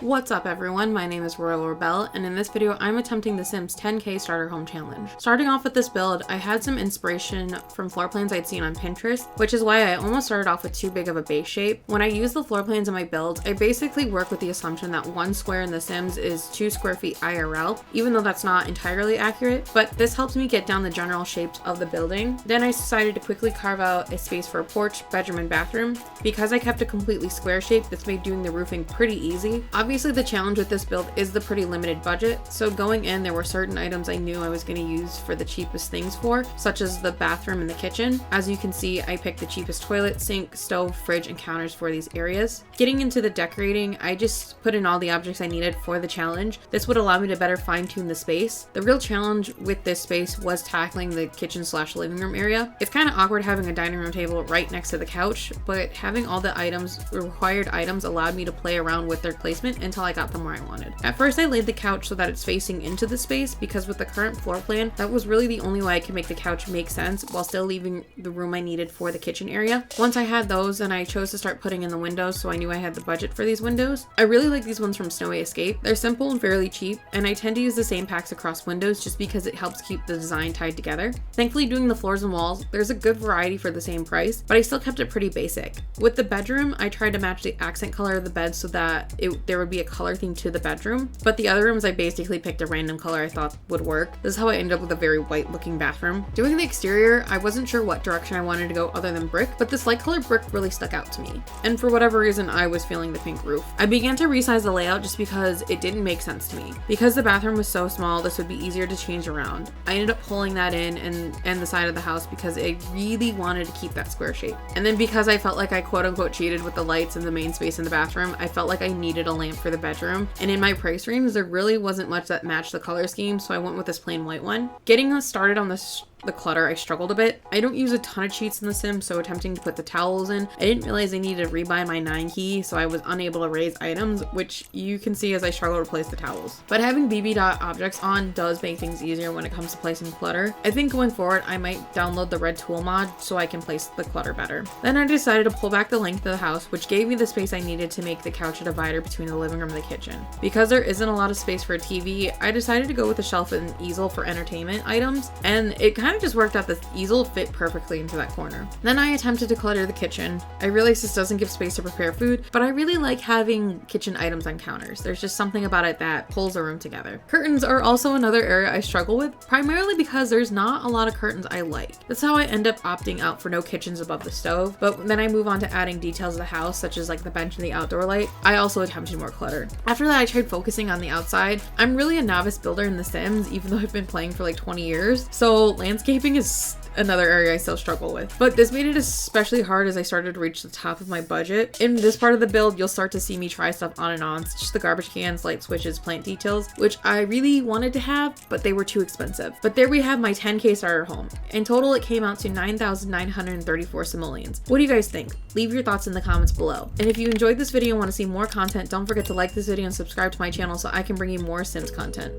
What's up everyone, my name is RoyaleRebelle, and in this video I'm attempting the Sims 10k starter home challenge. Starting off with this build, I had some inspiration from floor plans I'd seen on Pinterest, which is why I almost started off with too big of a base shape. When I use the floor plans in my builds, I basically work with the assumption that 1 square in the Sims is 2 square feet IRL, even though that's not entirely accurate, but this helps me get down the general shapes of the building. Then I decided to quickly carve out a space for a porch, bedroom, and bathroom. Because I kept a completely square shape, this made doing the roofing pretty easy. Obviously the challenge with this build is the pretty limited budget, so going in there were certain items I knew I was going to use for the cheapest things for, such as the bathroom and the kitchen. As you can see, I picked the cheapest toilet, sink, stove, fridge, and counters for these areas. Getting into the decorating, I just put in all the objects I needed for the challenge. This would allow me to better fine-tune the space. The real challenge with this space was tackling the kitchen / living room area. It's kind of awkward having a dining room table right next to the couch, but having all the required items allowed me to play around with their placement until I got them where I wanted. At first I laid the couch so that it's facing into the space, because with the current floor plan, that was really the only way I could make the couch make sense while still leaving the room I needed for the kitchen area. Once I had those, then I chose to start putting in the windows, so I knew I had the budget for these windows. I really like these ones from Snowy Escape. They're simple and fairly cheap, and I tend to use the same packs across windows just because it helps keep the design tied together. Thankfully, doing the floors and walls, there's a good variety for the same price, but I still kept it pretty basic. With the bedroom, I tried to match the accent color of the bed so that there would be a color theme to the bedroom, but the other rooms I basically picked a random color I thought would work. This is how I ended up with a very white looking bathroom. Doing the exterior, I wasn't sure what direction I wanted to go other than brick, but this light colored brick really stuck out to me, and for whatever reason I was feeling the pink roof. I began to resize the layout just because it didn't make sense to me. Because the bathroom was so small, this would be easier to change around. I ended up pulling that in and the side of the house because I really wanted to keep that square shape. And then because I felt like I quote unquote cheated with the lights in the main space in the bathroom, I felt like I needed a lamp for the bedroom, and in my price range there really wasn't much that matched the color scheme, so I went with this plain white one. Getting us started on the clutter, I struggled a bit. I don't use a ton of cheats in The Sims, so attempting to put the towels in, I didn't realize I needed to rebuy my 9 key, so I was unable to raise items, which you can see as I struggle to place the towels. But having BB dot objects on does make things easier when it comes to placing clutter. I think going forward I might download the red tool mod so I can place the clutter better. Then I decided to pull back the length of the house, which gave me the space I needed to make the couch a divider between the living room and the kitchen. Because there isn't a lot of space for a TV, I decided to go with a shelf and easel for entertainment items, and it kind of just worked out. This easel fit perfectly into that corner. Then I attempted to clutter the kitchen. I realize this doesn't give space to prepare food, but I really like having kitchen items on counters. There's just something about it that pulls the room together. Curtains are also another area I struggle with, primarily because there's not a lot of curtains I like. That's how I end up opting out for no kitchens above the stove, but then I move on to adding details of the house, such as like the bench and the outdoor light. I also attempted more clutter. After that, I tried focusing on the outside. I'm really a novice builder in The Sims, even though I've been playing for like 20 years, so landscaping is another area I still struggle with. But this made it especially hard as I started to reach the top of my budget. In this part of the build, you'll start to see me try stuff on and on, such as the garbage cans, light switches, plant details, which I really wanted to have, but they were too expensive. But there we have my 10k starter home. In total, it came out to 9,934 simoleons. What do you guys think? Leave your thoughts in the comments below. And if you enjoyed this video and want to see more content, don't forget to like this video and subscribe to my channel so I can bring you more Sims content.